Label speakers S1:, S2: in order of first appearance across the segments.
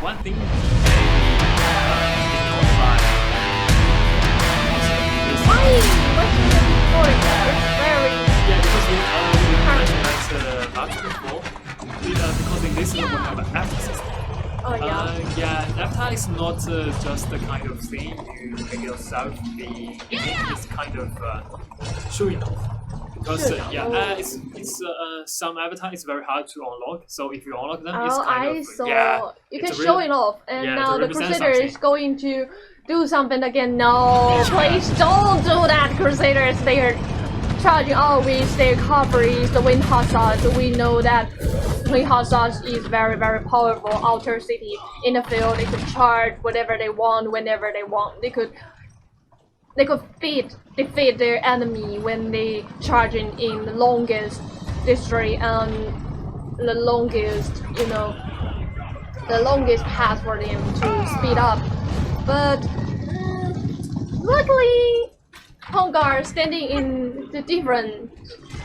S1: one thing ignore by
S2: Why watching the story? It's very
S1: because we mentioned that before. Because in this level we have an after system.
S2: oh yeah.
S1: After is not just the kind of thing you make yourself be. It's kind of showing off. Because it's some avatar is very hard to unlock. So if you unlock them, it's kind of
S2: you can show it off, and now the Crusader is going to do something again. No, please don't do that, Crusaders. They are charging always their coverage, the Wind Hussars. We know that Wind Hussars is very powerful outer city in the field. They could charge whatever they want, whenever they want. They could defeat their enemy when they charging in the longest district and the longest, the longest path for them to speed up. But luckily, Pongar standing in the different,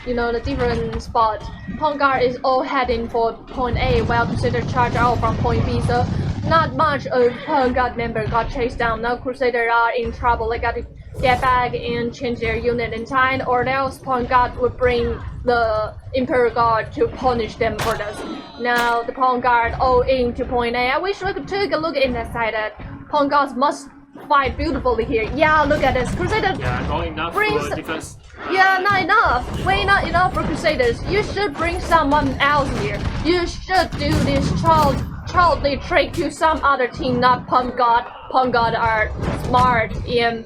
S2: the different spot. Pongar is all heading for point A, while Crusader charge out from point B. So not much of Pongar member got chased down. Now Crusader are in trouble. They got to get back and change their unit in time, or else Pawn Guard would bring the Imperial Guard to punish them for this. Now the Pawn Guard all into point A. I wish we could take a look in that side that Pawn Guards must fight beautifully here. Yeah, look at this. Crusader
S1: not enough for defense.
S2: Yeah, not enough. Way not enough for Crusaders. You should bring someone else here. You should do this childly trick to some other team, not Pawn Guard. Pawn Guard are smart and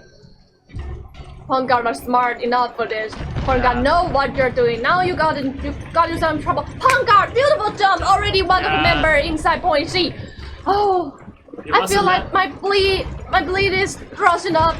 S2: Pawn Guard are smart enough for this. Pawn Guard know what you're doing. Now you got yourself in trouble. Pawn Guard, beautiful jump. Already one of the member inside point C. Oh, I feel like my bleed is crossing up.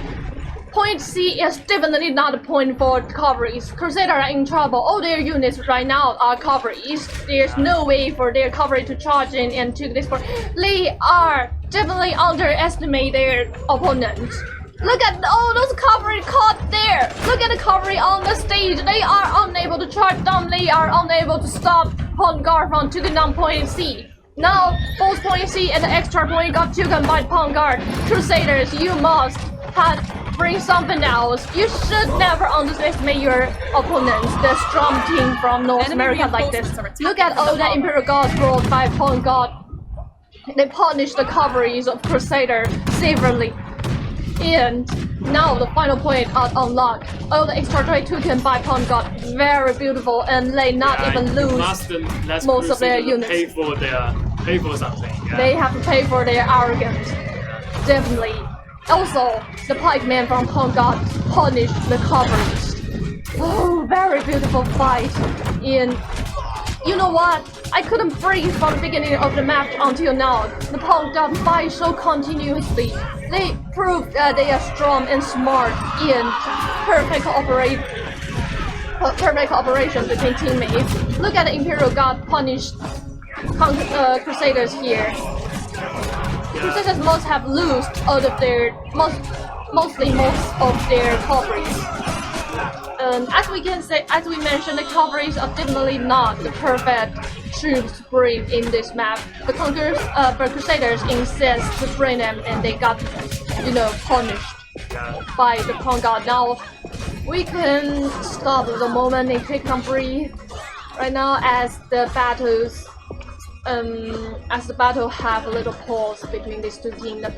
S2: Point C is definitely not a point for coverage. Crusader are in trouble. All their units right now are coverage. There's no way for their coverage to charge in and take this point. They are definitely underestimate their opponents. Look at all those coverage caught there. Look at the coverage on the stage. They are unable to charge down. They are unable to stop Pawn Guard from taking down point C. Now both point C and the extra point got taken by Pawn Guard. Crusaders, you must bring something else. You should never underestimate your opponents, the strong team from North America like this. Look at all the Imperial Guards brought by Pawn Guard. They punish the coverage of Crusader severely. And now the final point are unlocked. All the extra trade taken by Pawn Guard, very beautiful, and they not even lose most of their units.
S1: Pay for something. Yeah.
S2: They have to pay for their arrogance. Definitely. Also, the pikemen from Pawn Guard punished the coverage. Oh, very beautiful fight. And you know what? I couldn't breathe from the beginning of the match until now. The Pawn Guard fight so continuously. They proved that they are strong and smart in perfect cooperation between teammates. Look at the Imperial Guard punish Crusaders here. Crusaders must have lost out of their most of their coverage. As we mentioned, the coverage are definitely not the perfect troops to bring in this map. The Crusaders insist to bring them, and they got, punished by the Pawn Guard. Now we can stop the moment and take some breathe. Right now, as the battle have a little pause between these two teams, the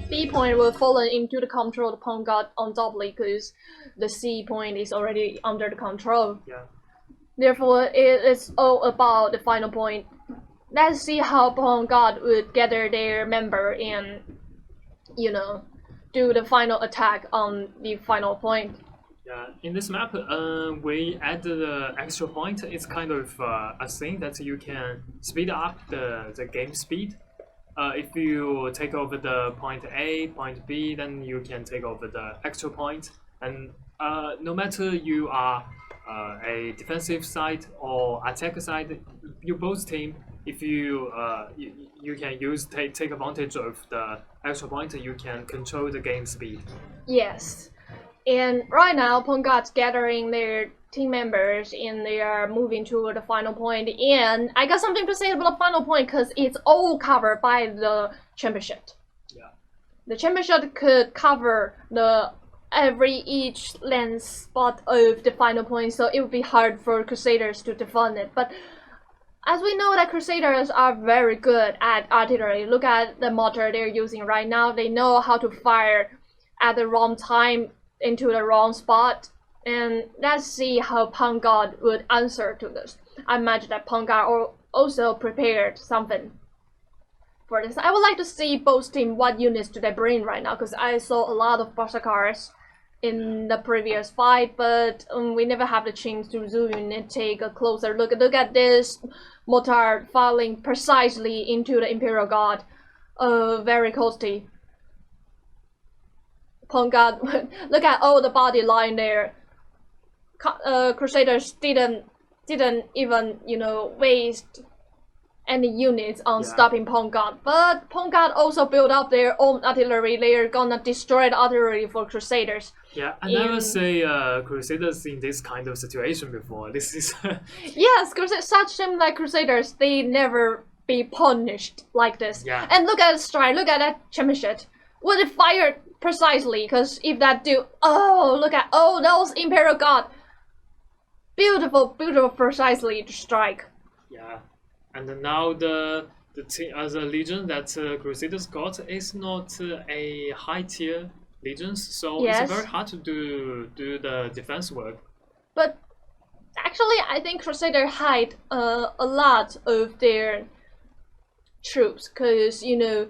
S2: B point will fall into the control of the Pawn Guard undoubtedly because the C point is already under the control.
S1: Yeah.
S2: Therefore, it is all about the final point. Let's see how Pawn Guard would gather their member and, do the final attack on the final point.
S1: Yeah, in this map, we added the extra point. It's kind of a thing that you can speed up the game speed. If you take over the point A, point B, then you can take over the extra point. And no matter you are a defensive side or attack side, you both team. If you can take advantage of the extra point, you can control the game speed.
S2: Yes. And right now, Pawn Guard's gathering their team members and they are moving toward the final point. And I got something to say about the final point because it's all covered by the championship.
S1: Yeah.
S2: The championship could cover each lane spot of the final point, so it would be hard for Crusaders to defend it. But as we know that Crusaders are very good at artillery. Look at the mortar they're using right now. They know how to fire at the wrong time into the wrong spot. And let's see how Punk God would answer to this. I imagine that Punk God also prepared something for this. I would like to see both teams what units do they bring right now, because I saw a lot of Berserkers in the previous fight, but we never have the chance to zoom in and take a closer look. Look at this mortar falling precisely into the Imperial God. Very costly. Punk God, look at all the body lying there. Crusaders didn't even, you know, waste any units on stopping Punk God, but Punk God also built up their own artillery. They're gonna destroy the artillery for Crusaders.
S1: Yeah, I never say Crusaders in this kind of situation before. This is
S2: yes, such teams like Crusaders, they never be punished like this.
S1: Yeah.
S2: And look at the strike, look at that championship. Would it fire precisely? Because if that do, oh, look at those Imperial God. Beautiful, beautiful, precisely to strike.
S1: Yeah, and now the team as a legion that Crusaders got is not a high tier legions, so it's very hard to do the defense work.
S2: But actually, I think Crusader hide a lot of their troops, because you know,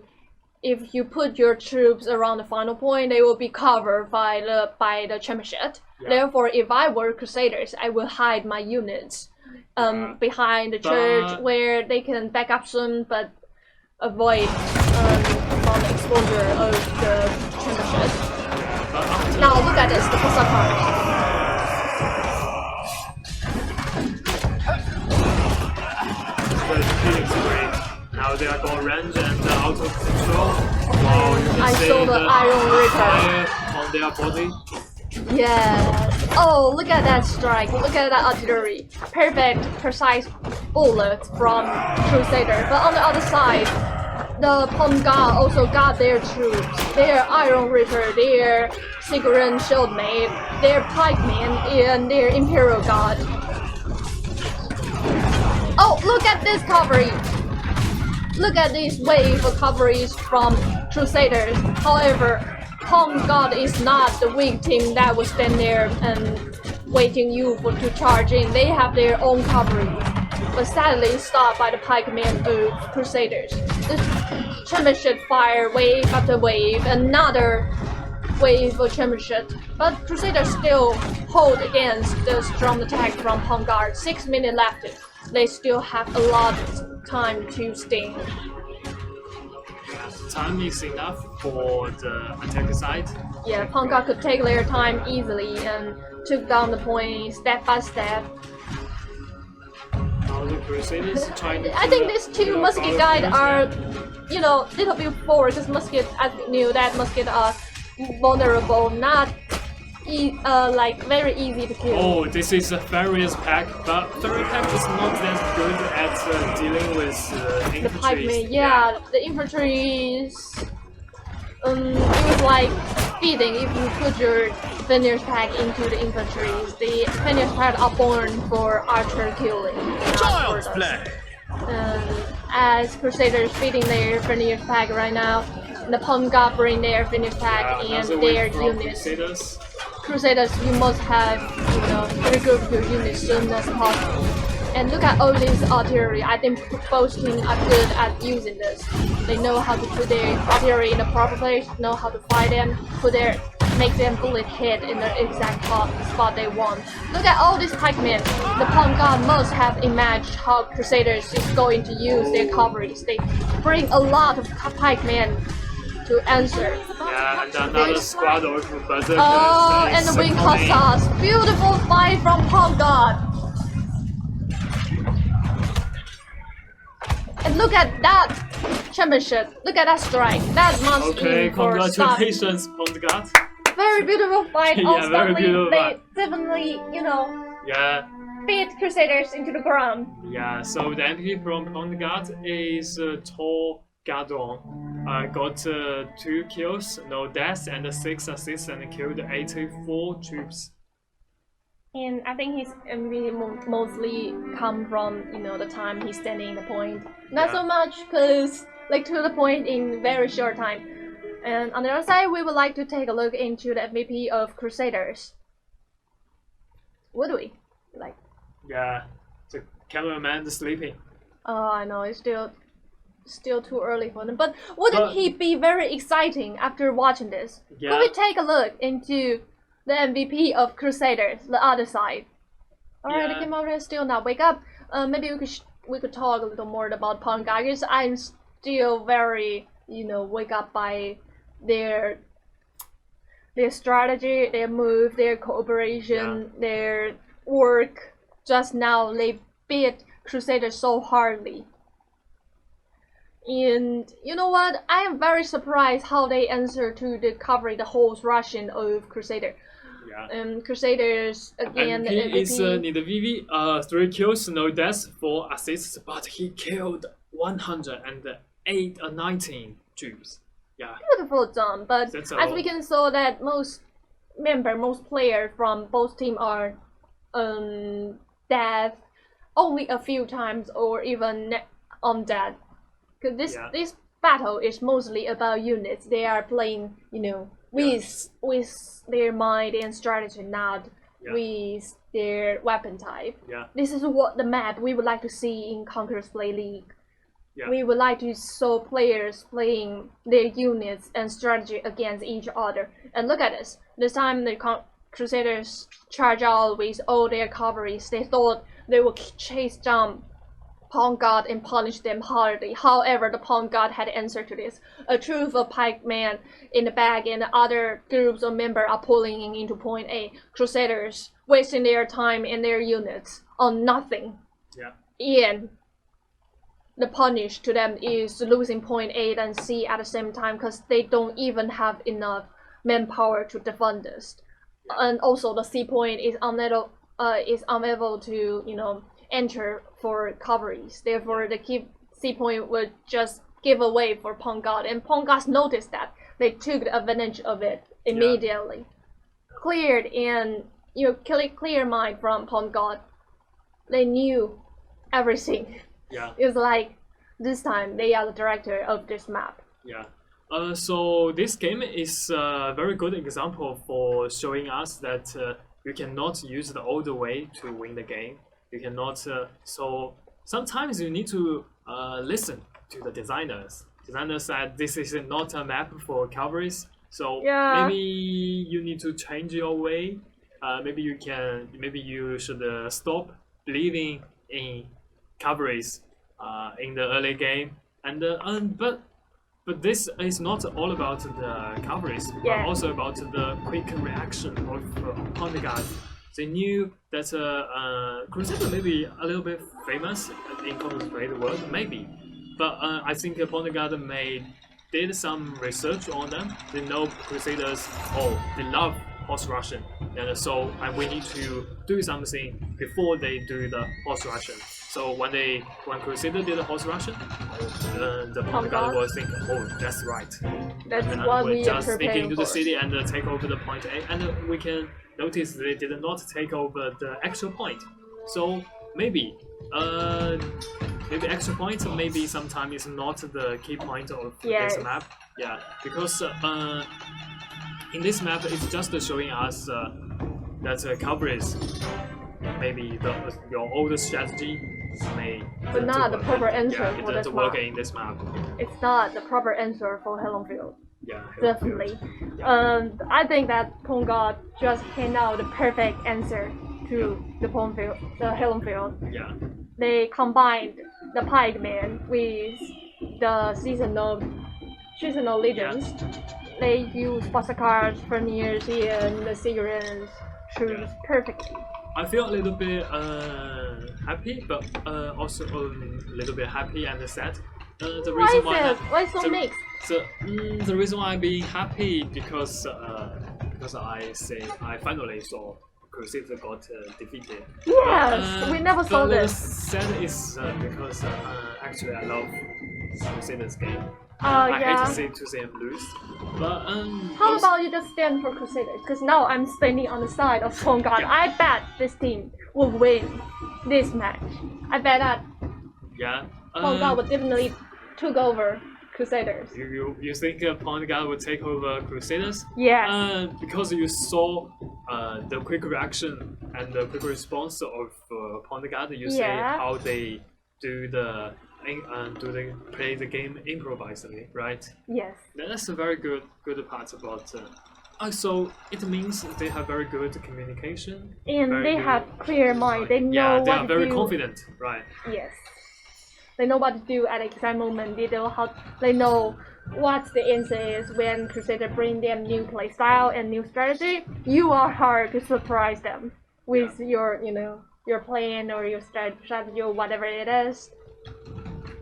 S2: if you put your troops around the final point, they will be covered by the championship. Yeah. Therefore, if I were Crusaders, I would hide my units behind the church where they can back up soon, but avoid from exposure of the championship. Now look at this, the Berserker.
S1: Now they are going range and out of control. Wow, you can see
S2: saw the Iron Ritter
S1: on their body.
S2: Yeah. Oh, look at that strike. Look at that artillery. Perfect, precise bullet from Crusader. But on the other side, the Punk God also got their troops, their Iron Ritter, their Sigoran Shieldmaid, their Pikemen, and their Imperial God. Oh, look at this coverage. Look at this wave of coverage from Crusaders. However, Punk God is not the weak team that will stand there and waiting you to charge in. They have their own coverage, but sadly stopped by the pikemen of Crusaders. The championship fire wave after wave, another wave of championship, but Crusaders still hold against the strong attack from Punk God. 6 minutes left. They still have a lot of time to sting.
S1: Time is enough for the attack side.
S2: Yeah, Punk God could take their time easily and took down the point step by step.
S1: Now the Crusaders trying to.
S2: I think these two musket guys are, you know, little bit forward because musket, I knew that musket are vulnerable, not like very easy to kill.
S1: Oh, this is a Furious pack, but Furious pack is not that good at dealing with infantry.
S2: The pikemen, yeah, the infantry is, it was like feeding. If you put your Furious pack into the infantry, the Furious pack are born for archer killing.
S3: Child's play.
S2: As Crusaders feeding their Furious pack right now, the Punk God bring their Furious pack and their units. Crusaders, you must have, you know, regroup your units soon as possible. And look at all this artillery. I think both teams are good at using this. They know how to put their artillery in the proper place, know how to fire them, make them bullet hit in the exact spot they want. Look at all these pikemen. The Punk God must have imagined how Crusaders is going to use their coverage. They bring a lot of pikemen to answer.
S1: Yeah, and another squad of Berserkers.
S2: Oh, and the win cost us. Beautiful fight from Punk God. And look at that championship. Look at that strike. That must
S1: okay,
S2: in for
S1: congratulations, Punk God.
S2: Very beautiful fight.
S1: Yeah, very beautiful
S2: They definitely, you know,
S1: Yeah,
S2: beat Crusaders into the ground.
S1: yeah. So the MVP from Pond Guard is Tall Gardon. Got 2 kills, no deaths, and 6 assists, and killed 84 troops.
S2: And I think his MVP mostly come from the time he's standing in the point. Not
S1: Yeah.
S2: so much because like to the point in very short time. And on the other side, we would like to take a look into the MVP of Crusaders. What do we like?
S1: Yeah, the cameraman is sleeping.
S2: Oh, I know it's still too early for them. But wouldn't he be very exciting after watching this?
S1: Yeah.
S2: Could we take a look into the MVP of Crusaders, the other side? Alright,
S1: Yeah.
S2: the game over still not wake up. Maybe we could talk a little more about Pond Guard, because I'm still very wake up by their strategy, their move, their cooperation, their work. Just now they beat Crusaders so hardly. And you know what? I am very surprised how they answer to the cover the whole Russian of Crusader.
S1: Yeah.
S2: Crusaders again.
S1: MVP is Nidavivi, 3 kills, no deaths, 4 assists, but he killed 119 troops. Yeah.
S2: Beautiful done, but
S1: That's
S2: as
S1: all.
S2: we can saw that most players from both teams are dead only a few times or even undead. Because this battle is mostly about units. They are playing, with their mind and strategy, not with their weapon type.
S1: Yeah.
S2: This is what the map we would like to see in Conquerors Play League.
S1: Yeah.
S2: We would like to show players playing their units and strategy against each other. And look at this. This time the Crusaders charge out with all their cavalries. They thought they would chase down Pond Guard and punish them hardly. However, the Pond Guard had answered to this. A troop of pikemen in the back and other groups of members are pulling into point A. Crusaders wasting their time and their units on nothing.
S1: Yeah.
S2: And the punish to them is losing point A and C at the same time because they don't even have enough manpower to defend this. And also the C point is unable to enter for coverage. Therefore, the C point would just give away for Pond Guard, and Pond Guard noticed that. They took advantage of it immediately. Cleared and clear mind from Pond Guard. They knew everything.
S1: Yeah.
S2: It's like this time they are the director of this map.
S1: Yeah. So this game is a very good example for showing us that you cannot use the old way to win the game. You cannot. So sometimes you need to listen to the designers. Designers said this is not a map for cavalries. So maybe you need to change your way. Maybe you should stop believing in cavalries in the early game. But this is not all about the cavalries, but also about the quick reaction of Pond Guard. They knew that Crusader may be a little bit famous in Conquerors the world, maybe. But I think Pond Guard did some research on them. They know Crusaders, they love horse Russian, and so we need to do something before they do the horse Russian. So when Crusader did the horse Russian, the Pond Guard will think, that's right.
S2: That's
S1: and
S2: what we
S1: we'll
S2: are
S1: just sneak
S2: preparing
S1: into
S2: for.
S1: the city and take over the point A, and we can notice they did not take over the actual point. So maybe extra point, maybe sometimes is not the key point of this map. Yeah, because in this map it's just showing us that coverage, maybe your old strategy
S2: but not the proper answer
S1: it
S2: for this
S1: doesn't work
S2: map.
S1: in this map.
S2: It's not the proper answer for Hellenfield.
S1: Yeah,
S2: Definitely.
S1: Yeah.
S2: I think that Pond Guard just hand out the perfect answer to the Hellenfield.
S1: Yeah.
S2: They combined the pikemen with the seasonal legends. They use Basakars, Ferniers, and the Syrians troops perfectly.
S1: I feel a little bit happy, but also a little bit happy and sad. The reason
S2: why so mixed?
S1: The reason why I'm being happy because I finally saw Crusaders got defeated.
S2: Yes, we never saw
S1: but
S2: this.
S1: Sad is because actually I love Crusaders game.
S2: Oh
S1: I
S2: yeah.
S1: hate to see him lose. But
S2: How about you just stand for Crusaders? Because now I'm standing on the side of Hong God.
S1: Yeah.
S2: I bet this team will win this match. I bet that
S1: yeah.
S2: Hong God will definitely took over Crusaders.
S1: You think Point Guard will take over Crusaders?
S2: Yes.
S1: Because you saw the quick reaction and the quick response of Point Guard. You see
S2: Yeah.
S1: how they do they play the game improvisedly, right?
S2: Yes.
S1: That's a very good part about. So it means they have very good communication.
S2: And
S1: very
S2: they
S1: good-
S2: have clear mind. They know
S1: Yeah, they
S2: what
S1: are
S2: to
S1: very
S2: do.
S1: confident, right?
S2: Yes. They know what to do at the exact moment. They know what the answer is when Crusader bring them new play style and new strategy. You are hard to surprise them with your your plan or your strategy or whatever it is.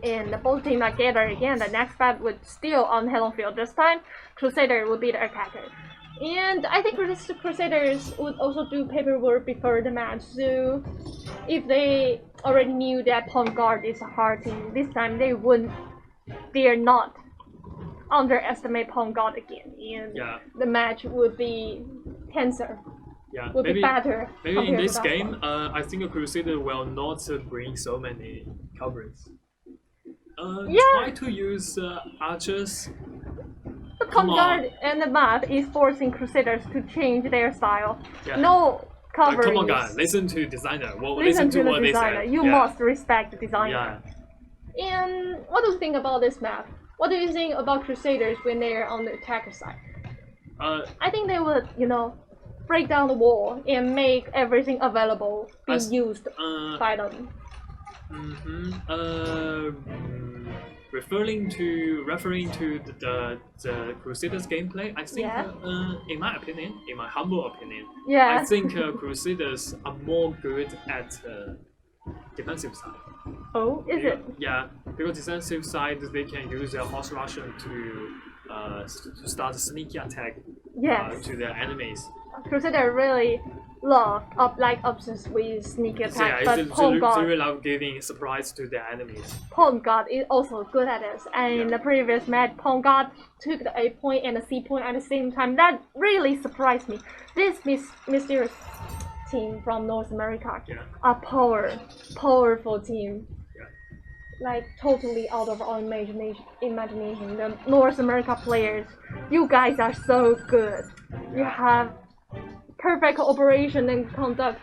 S2: And both teams are gathered again. The next fight would still on Hello Field. This time, Crusader will be the attacker. And I think Crusaders would also do paperwork before the match. So if they already knew that Point Guard is a hard team, this time they wouldn't dare not underestimate Point Guard again. And the match would be tenser.
S1: Yeah,
S2: Would be better.
S1: Maybe in this
S2: to that
S1: game,
S2: one.
S1: I think a Crusader will not bring so many coverage.
S2: Yeah.
S1: Try to use archers.
S2: The Point Guard and the map is forcing Crusaders to change their style.
S1: Yeah.
S2: No coverage.
S1: Come on, guys, listen to designer. Well,
S2: Listen to the
S1: what
S2: designer.
S1: they say.
S2: You must respect the designer.
S1: Yeah.
S2: And what do you think about this map? What do you think about Crusaders when they're on the attacker side?
S1: I
S2: think they would, break down the wall and make everything available be used by them.
S1: Referring to the Crusaders gameplay, I think, in my opinion, in my humble opinion, I think Crusaders are more good at defensive side.
S2: Oh, is it?
S1: Yeah, because defensive side they can use their horse Russian to start a sneaky attack to their enemies.
S2: Crusader really obsessed with sneaky attack, but Point
S1: they
S2: Guard.
S1: really love giving surprise to their enemies.
S2: Point Guard is also good at this, and in the previous match, Point Guard took the A point and the C point at the same time. That really surprised me. This mysterious team from North America, a powerful team. Like totally out of our imagination. The North America players, you guys are so good. You have perfect cooperation and conduct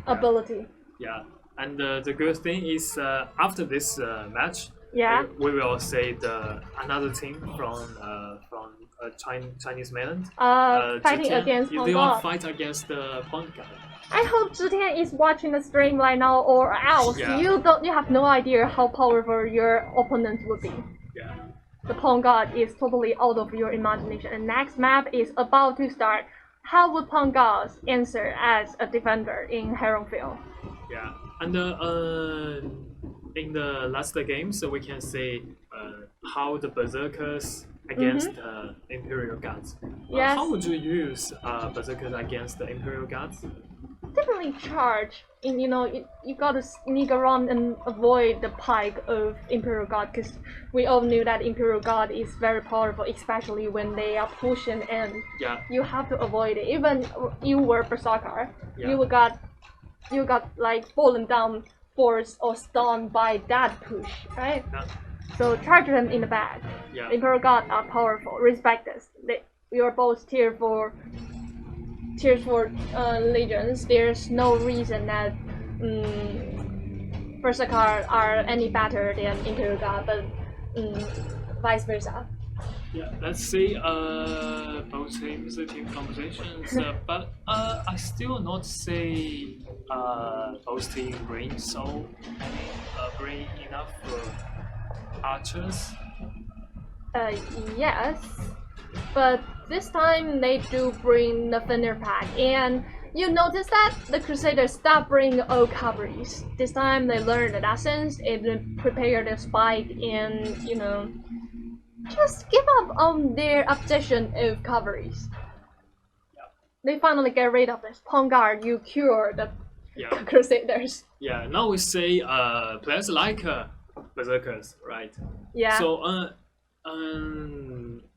S2: ability.
S1: Yeah, and the good thing is after this match, we will see another team from Chinese mainland.
S2: Fighting against Point Guard.
S1: They will fight against the Point Guard.
S2: I hope Zhitian is watching the stream right now, or else you have no idea how powerful your opponent would be.
S1: Yeah.
S2: The Point Guard is totally out of your imagination. And next map is about to start. How would Point Guard answer as a defender in Heronfield?
S1: Yeah, and in the last games, we can see how the Berserkers against Imperial Guards.
S2: Yes.
S1: How would you use Berserkers against the Imperial Guards?
S2: Definitely charge. And you gotta sneak around and avoid the pike of Imperial Guard, because we all knew that Imperial Guard is very powerful, especially when they are pushing in.
S1: Yeah.
S2: You have to avoid it. Even you were Berserker, you got like fallen down, forced or stunned by that push, right?
S1: Yeah.
S2: So charge them in the back.
S1: Yeah.
S2: Imperial Guard are powerful. Respect this. We are both tier 4 legions. There's no reason that Berserker are any better than Imperial Guard, but vice versa.
S1: Yeah, let's see both teams, the team compositions, but I still not say both teams bring enough archers.
S2: Yes, but this time they do bring the Thunder Pack, and you notice that the Crusaders stopped bringing old cavalries. This time they learned the lessons and prepared the spike, and just give up on their obsession of cavalries. They finally get rid of this. Pawn guard, you cure the Crusaders.
S1: Yeah, now we say players like berserkers, right?
S2: Yeah.
S1: So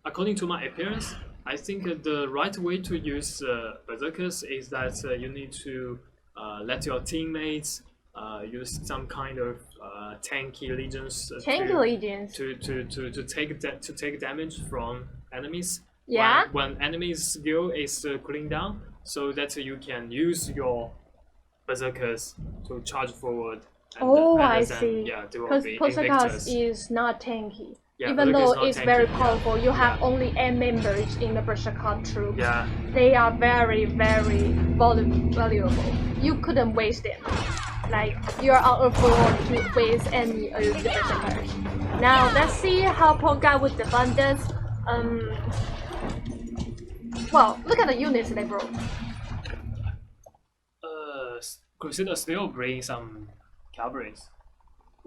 S1: according to my appearance, I think the right way to use berserkers is that you need to let your teammates use some kind of tanky legions to take damage from enemies.
S2: Yeah.
S1: When enemy's skill is cooling down, so that you can use your berserkers to charge forward. And,
S2: I see.
S1: Yeah,
S2: because berserkers is not tanky.
S1: Yeah,
S2: even though it's
S1: tanky,
S2: very powerful, you have only 8 members in the berserker troop.
S1: Yeah.
S2: They are very, very valuable. You couldn't waste them. Like, you are unable to waste any of the berserkers. Now, let's see how Pawn Guard would defend this. Well, look at the units they brought.
S1: Crusaders still bring some cavalries.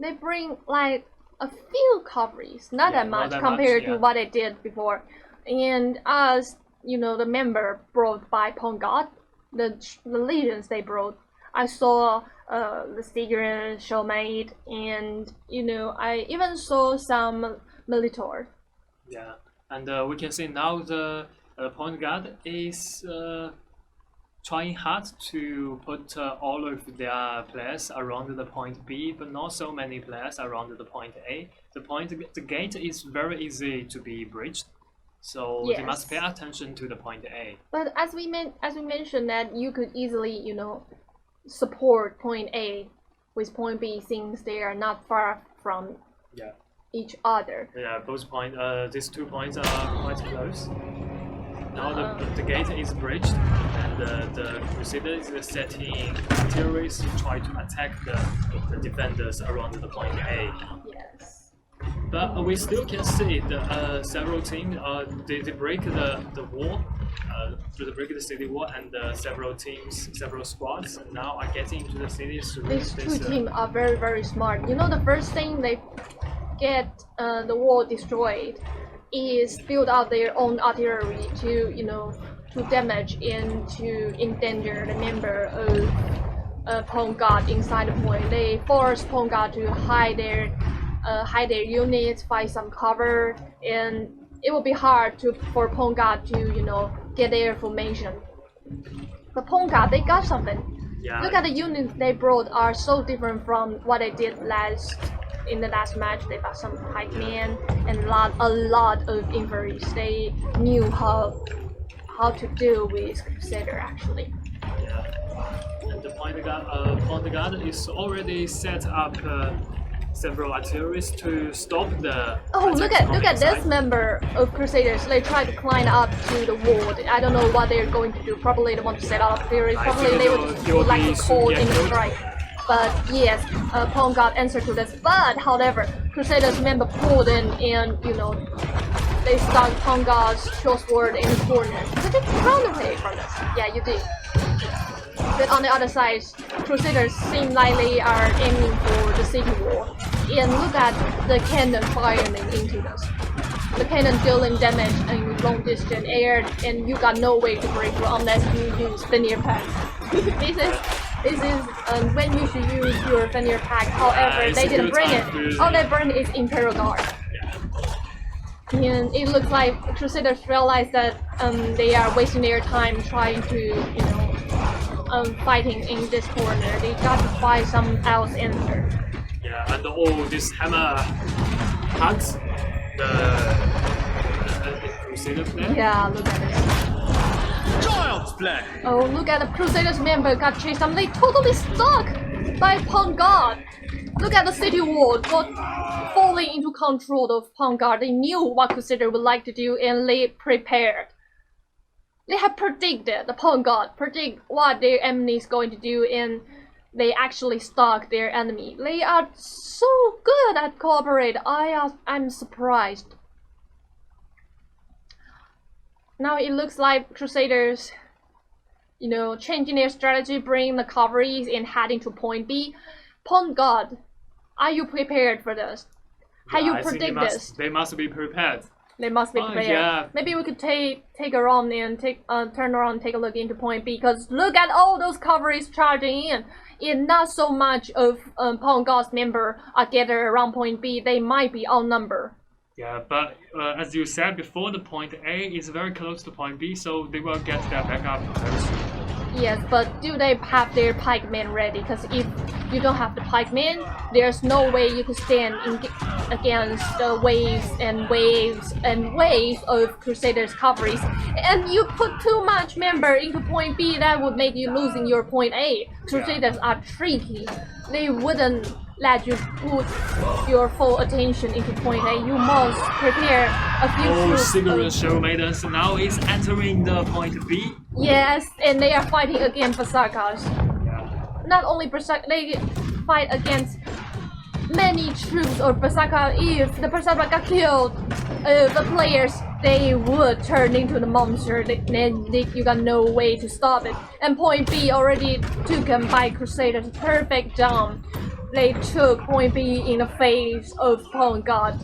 S2: They bring like a few cavalries, not that much compared to what they did before. And as you know, the member brought by Pawn Guard, the legions they brought. I saw the Stiger, Showmate, and you know, I even saw some Militor.
S1: Yeah, and we can see now the Pawn Guard is trying hard to put all of their players around the point B, but not so many players around the point A. The gate is very easy to be breached, so they must pay attention to the point A.
S2: But as we mentioned that you could easily, you know, support point A with point B since they are not far from each other.
S1: Yeah, these 2 points are quite close. Now the gate is breached, and the Crusaders is setting artillery to try to attack the defenders around the point A.
S2: Yes.
S1: But we still can see the several teams they break the wall, they break the city wall, and several squads now are getting into the city.
S2: These two teams are very, very smart. You know, the first thing they get the wall destroyed is build out their own artillery to, you know, to damage and to endanger the member of Pawn Guard inside the point. They force Pawn Guard to hide their units, find some cover, and it will be hard for Pawn Guard to, you know, get their formation. The Pawn Guard, they got something.
S1: Yeah.
S2: Look at the units they brought are so different from what they did in the last match. They got some pikemen and a lot of infantry. They knew how to deal with Crusader actually.
S1: Yeah, and the Pawn Guard is already set up several artilleries to stop the.
S2: Oh, look at this member of Crusaders. They try to climb up to the wall. I don't know what they're going to do. Probably they want to set up artillery. Probably they would like to call in the strike. But yes, Pawn Guard answered to this. But however, Crusaders member pulled in and, you know, they stuck Pawn Guard's short sword in the corner. Did you counterplay from this? Yeah, you did. But on the other side, Crusaders seem like they are aiming for the city wall. And look at the cannon firing into this. The cannon dealing damage in long distance air, and you got no way to break through unless you use Fenrir Pack. This is when you should use your Fenrir Pack. However, they didn't bring it. All they bring is Imperial Guard. And it looks like Crusaders realize that they are wasting their time trying to, you know, fighting in this corner. They got to find some else answer.
S1: Yeah, and all these hammer hugs the Crusader player.
S2: Yeah, look at this.
S3: Child's play!
S2: Oh, look at the Crusaders member got chased down. They totally stuck by Pawn Guard. Look at the city wall got falling into control of Pawn Guard. They knew what Crusader would like to do and they prepared. They have predicted, the Pawn Guard predict what their enemy is going to do, and they actually stalk their enemy. They are so good at cooperate. I'm surprised. Now it looks like Crusaders, you know, changing their strategy, bringing the cavalry and heading to point B. Pawn Guard, are you prepared for this? How you predict this?
S1: They must be prepared.
S2: They must be prepared.
S1: Yeah.
S2: Maybe we could take around and turn around and take a look into point B, because look at all those coverage charging in. And not so much of Pawn God's member are gathered around point B. They might be outnumbered.
S1: Yeah, but as you said before, the point A is very close to point B, so they will get their backup very soon.
S2: Yes, but do they have their pikemen ready? Because if you don't have the pikemen, there's no way you can stand against the waves and waves and waves of Crusaders coverage. And you put too much member into point B, that would make you losing your point A. Crusaders are tricky. They wouldn't let you put your full attention into point A. You must prepare a few troops.
S1: CBL show maidens now is entering the point B.
S2: Yes, and they are fighting against Berserkers.
S1: Yeah.
S2: Not only Berserker, they fight against many troops or Berserker. If the Berserker got killed, the players, they would turn into the monster. Then you got no way to stop it. And point B already taken by Crusaders. Perfect jump. They took point B in the face of Pawn God.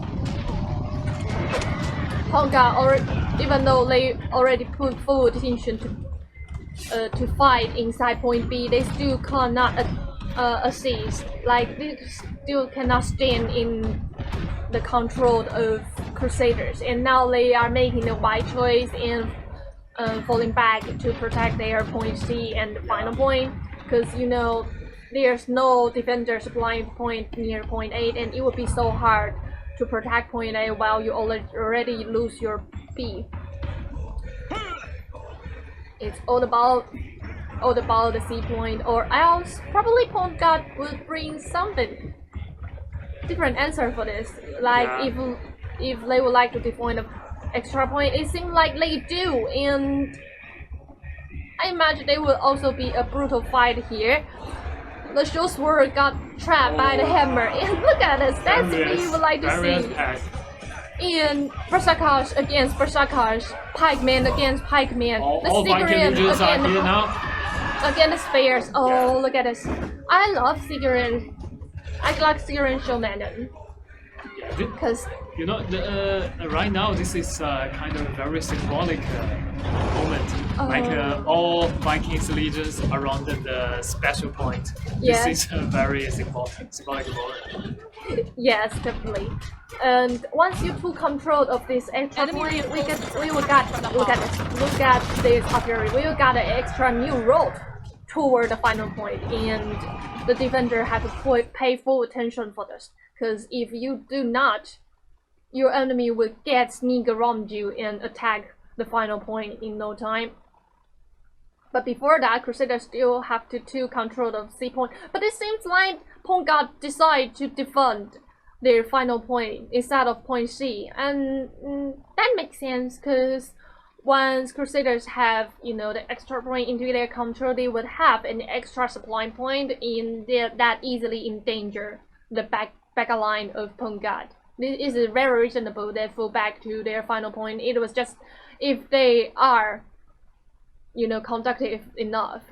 S2: Pawn God already, even though they already put full attention to fight inside point B, they still cannot assist. Like, they still cannot stand in the control of Crusaders. And now they are making the right choice and falling back to protect their point C and the final point. Because, you know, there's no defender supplying point near point 8, and it would be so hard to protect point A while you already lose your B. It's all about the C point, or else probably Pawn God would bring something different answer for this. Like if they would like to defend an extra point, it seems like they do, and I imagine there will also be a brutal fight here. The short sword got trapped by the hammer, and look at this, that's what you would like to see. And Berserkers against Berserkers, Pikemen against Pikemen, the Sigurd against the Spears. Oh, look at this. I love Sigurd. I like Sigurd Showman. Because
S1: you know, right now this is kind of a very symbolic moment. Like all Vikings legions around the special point.
S2: Yes.
S1: This is a very symbolic moment.
S2: Yes, definitely. And once you took control of this extra point, look at this artillery. We got an extra new road toward the final point, and the defender have to pay full attention for this. Because if you do not, your enemy will sneak around you and attack the final point in no time. But before that, Crusaders still have to take control of C point. But it seems like Pawn God decide to defend their final point instead of point C, and that makes sense, because once Crusaders have, you know, the extra point into their control, they would have an extra supply point that easily endanger the back line of Pawn God. This is very reasonable they fall back to their final point. It was just if they are, you know, conductive enough,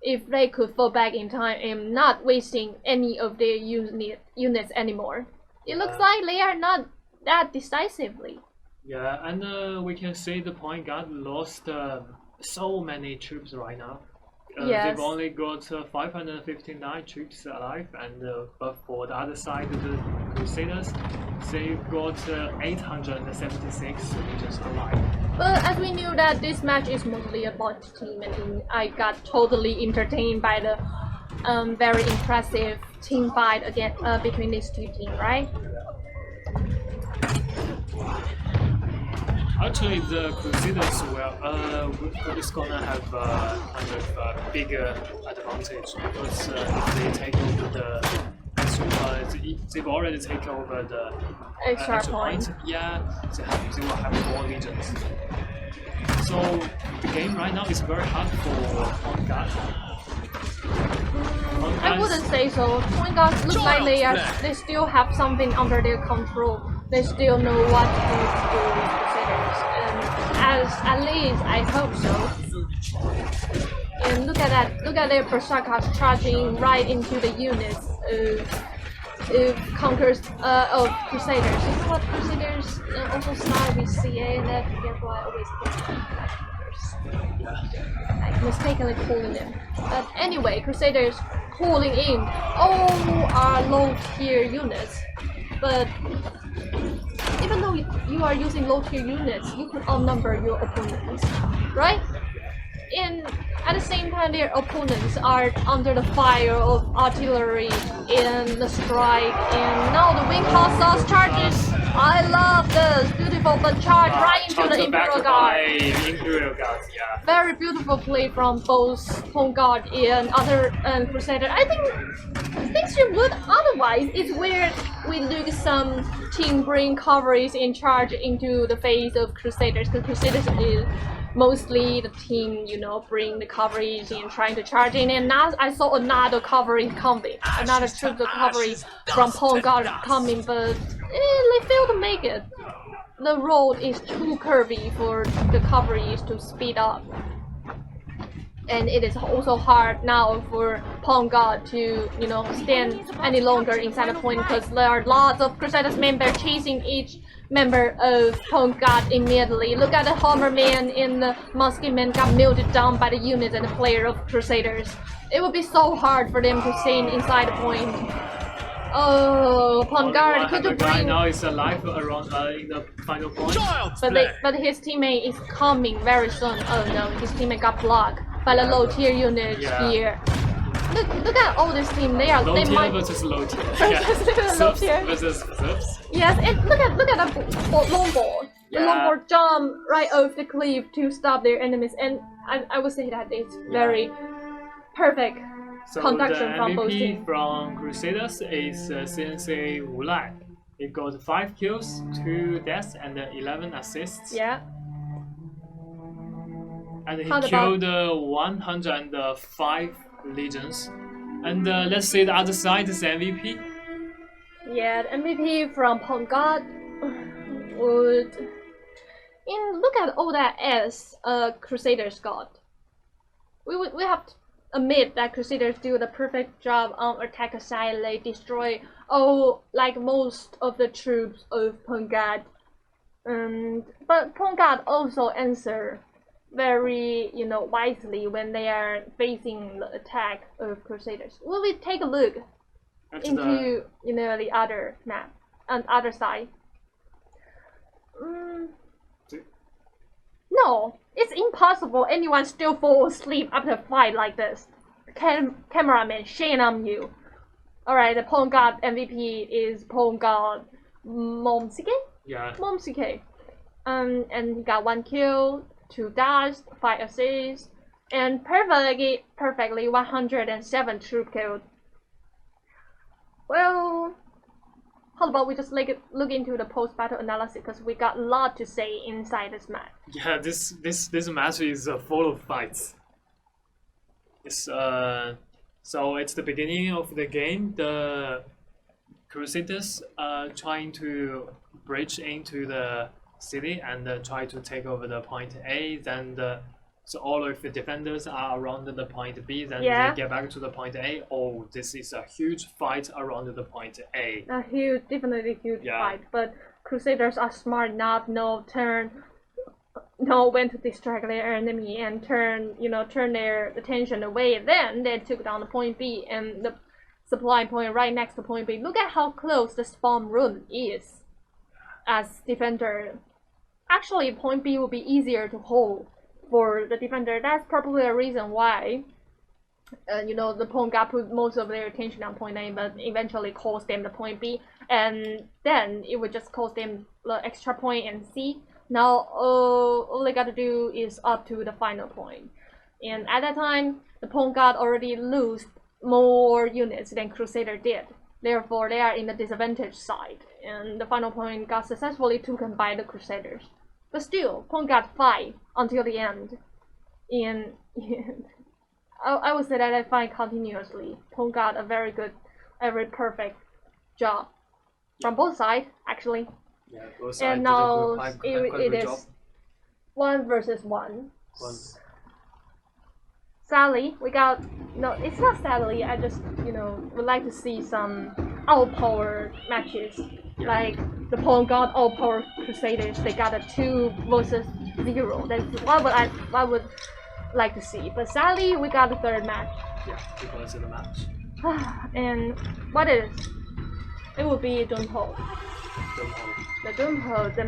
S2: if they could fall back in time and not wasting any of their units anymore. It looks like they are not that decisively.
S1: Yeah, and we can see the Pawn God lost so many troops right now.
S2: Yes.
S1: They've only got 559 troops alive, and but for the other side, the Crusaders, they've got 876 legions alive.
S2: But as we knew that this match is mostly about team, and I got totally entertained by the very impressive team fight again between these two teams, right?
S1: Actually, the Crusaders is gonna have kind of a bigger advantage, because if they take over the they've already taken over the
S2: extra point.
S1: Yeah, they will have more legions. So the game right now is very hard for Pawn God.
S2: I wouldn't say so. Pawn God look like they still have something under their control. They still know what to do with Crusaders, and at least I hope so. And look at that! Look at their Berserkers charging right into the units of conquers of Crusaders. You know what? Crusaders also start with CA, and I forget why I always like mistakenly calling them. But anyway, Crusaders calling in all are low tier units, but even though you are using low tier units, you could outnumber your opponents, right? And at the same time, their opponents are under the fire of artillery and the strike, and now the wing hussars charges. I love this, beautiful, but charge right into the Imperial Guard.
S1: Imperial Guard, yeah.
S2: Very beautiful play from both Home Guard and other Crusader. I think things should would otherwise. It's where we lose some team bring coverage and charge into the face of Crusaders, because Crusaders is mostly the team, you know, bring the coverage and trying to charge in, and now I saw another coverage coming, another troop coverage from Home Guard coming, but they failed to make it. The road is too curvy for the coverage to speed up. And it is also hard now for Pawn Guard to, you know, stand any longer inside the point, because there are lots of Crusaders members chasing each member of Pawn Guard immediately. Look at the Hammerman and the Musketman got melted down by the units and the player of Crusaders. It would be so hard for them to stand inside the point. Oh, Pawn Guard, could you bring...
S1: now is alive around in the final point.
S2: But his teammate is coming very soon. Oh no, his teammate got blocked by the low tier units here. Look at all this team. They are
S1: low
S2: they
S1: tier
S2: might
S1: versus low tier.
S2: low tier
S1: versus subs.
S2: Yes, and look at the longboard. The longboard jump right off the cliff to stop their enemies, and I would say that it's very perfect conduction from both teams.
S1: The MVP from Crusaders is Sensei Wulai. He got 5 kills, 2 deaths, and 11 assists.
S2: Yeah.
S1: And he killed 105 legions. And let's say the other side is MVP.
S2: Yeah, the MVP from Pawn Guard would... And look at all that S Crusaders got. We have to admit that Crusaders do the perfect job on attack side. They destroy like most of the troops of Pawn Guard. But Pawn Guard also answer very, you know, wisely when they are facing the attack of Crusaders. Will we take a look into you know, the other map and other side? No, it's impossible anyone still fall asleep after a fight like this. Cameraman, shame on you. Alright, the Pawn Guard MVP is Pawn Guard Momsike?
S1: Yeah.
S2: Momsike. And he got 1 kill, 2 deaths, 5 assists, and perfectly 107 troop killed. Well, how about we just look into the post-battle analysis, because we got a lot to say inside this map.
S1: Yeah, this match is full of fights. It's so it's the beginning of the game. The Crusaders are trying to breach into the city and try to take over the point A. Then so all of the defenders are around the point B. Then they get back to the point A. Oh, this is a huge fight around the point A.
S2: A huge, definitely huge fight. But Crusaders are smart enough, know when to distract their enemy and turn their attention away. Then they took down the point B and the supply point right next to point B. Look at how close the spawn room is. As defender, actually point B will be easier to hold for the defender. That's probably a reason why the Pawn Guard put most of their attention on point A, but eventually cost them the point B, and then it would just cost them the extra point and C. Now all they gotta do is up to the final point, and at that time the Pawn Guard already lose more units than Crusader did. Therefore they are in the disadvantaged side, and the final point got successfully taken by the Crusaders. But still, Pawn Guard fight until the end, and I would say that I find continuously Pawn Guard a very perfect job from both sides actually.
S1: Yeah, both sides.
S2: And now it is 1 versus 1. Sadly, we got no. It's not sadly. I just would like to see some all-power matches, like the Point God all-power Crusaders. They got a 2 versus 0. That's what I would like to see. But sadly, we got the third match.
S1: Yeah, because of the match.
S2: And what is? It will be Doomho. The Doomho, the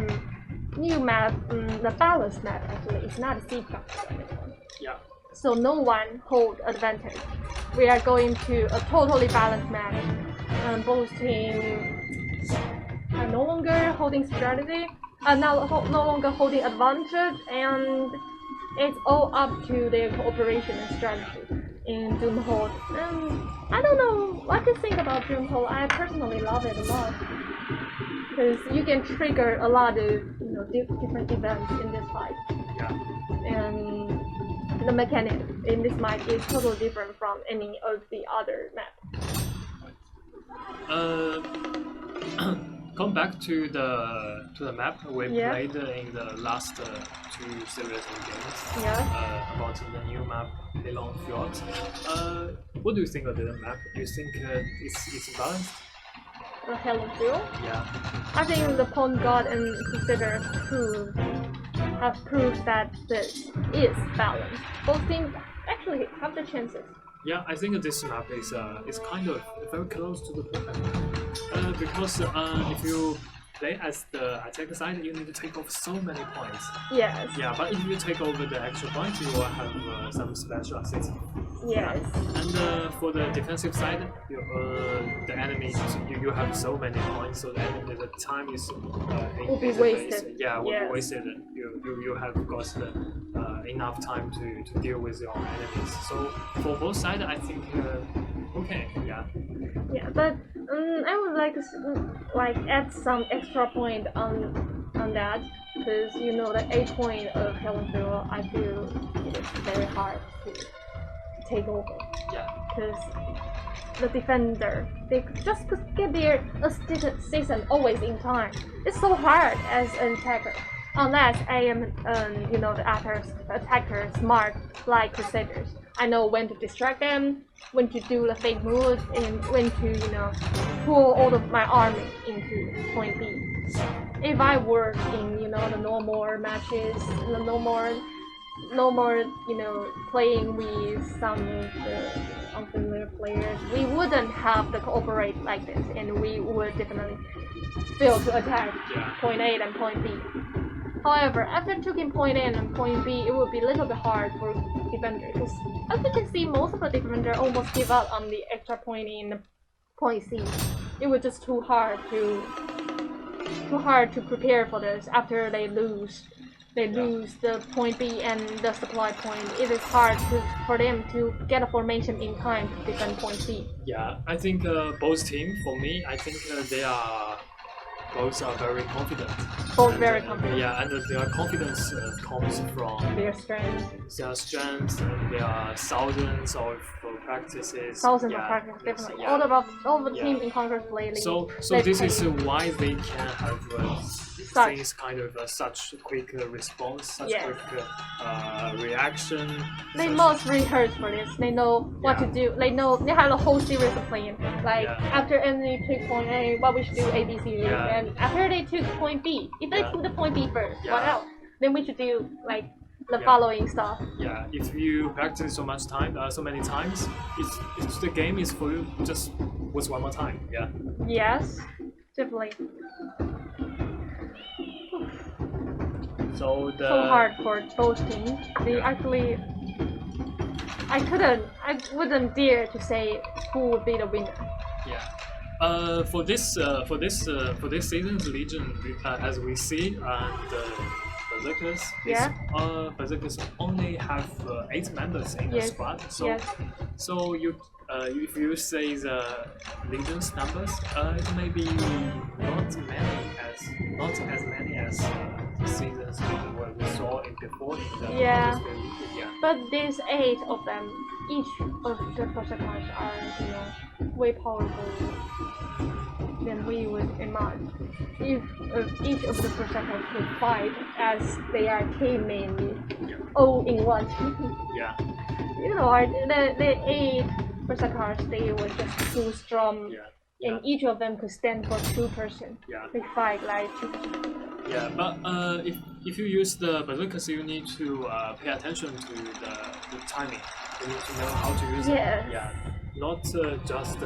S2: new map, the balance map actually. It's not a CBL.
S1: Yeah.
S2: So no one hold advantage. We are going to a totally balanced match. Both teams are no longer holding strategy, no longer holding advantage, and it's all up to their cooperation and strategy in Doomho. I don't know what to think about Doomho. I personally love it a lot because you can trigger a lot of different events in this fight.
S1: Yeah.
S2: And the mechanic in this map is totally different from any of the other maps.
S1: Come back to the map we played in the last 2 series of games.
S2: Yeah.
S1: About the new map, Long Fjord. What do you think of the map? Do you think it's balanced?
S2: The Hell Field?
S1: Yeah.
S2: I think the Point God and Crusaders have proved that this is balanced. Both teams actually have the chances.
S1: Yeah, I think this map is kind of very close to the perfect. Because if you play as the attack side, you need to take off so many points.
S2: Yes.
S1: Yeah, but if you take over the extra points, you will have some special assists.
S2: Yes.
S1: And for the defensive side, the enemies you have so many points, so that the time is
S2: will be wasted.
S1: Yeah, will be wasted. You have got enough time to deal with your enemies. So for both sides, I think okay. Yeah.
S2: Yeah, but I would like to add some extra point on that because the 8 point of Helen Field, I feel it is very hard to take over.
S1: Yeah.
S2: Because the defender, they just get their season always in time. It's so hard as an attacker. Unless I am, the attacker smart like Crusaders. I know when to distract them, when to do the fake moves, and when to, pull all of my army into point B. If I were in, the normal matches, the no more, playing with some of the unfamiliar players, we wouldn't have to cooperate like this, and we would definitely fail to attack point A and point B. However, after taking point A and point B, it would be a little bit hard for defenders. Because as you can see, most of the defenders almost give up on the extra point in point C. It was just too hard to prepare for this after they lose. They lose the point B and the supply point. It is hard for them to get a formation in time to defend point C.
S1: Yeah, I think both teams, for me, I think both are very confident.
S2: Both very confident.
S1: Yeah, and their confidence comes from
S2: their strength.
S1: Their strength and their thousands of practices.
S2: Thousands of practices, definitely. Yeah. All the teams in Congress lately.
S1: So this is why they can have things kind of such quick response, such quick reaction.
S2: They must rehearse for this. They know what to do. They know they have a whole series of plan. Like after enemy took point A, what we should do A, B, C, D. And after they took point B, if they took the point B first, what else? Then we should do like the following stuff.
S1: Yeah, if you practice so many times, it's the game is for you just with one more time. Yeah.
S2: Yes, definitely.
S1: So
S2: hard for both teams. They actually, I wouldn't dare to say who would be the winner.
S1: Yeah. For this season's Legion, as we see, Berserkers, Berserkers only have 8 members in the squad. So if you say the Legion's numbers, it may be not as many as the seasons what we saw before in the
S2: Legion. But there's 8 of them. Each of the Berserkers are way powerful. then we would emerge. If each of the Berserkers could fight as they are teaming all in one.
S1: Yeah.
S2: You know, the 8 Berserkers, they were just too strong.
S1: Yeah.
S2: And each of them could stand for 2 person.
S1: Yeah.
S2: They fight like 2 person.
S1: Yeah, but if you use the berserkers, you need to pay attention to the timing. You need to know how to use it. Yeah, not just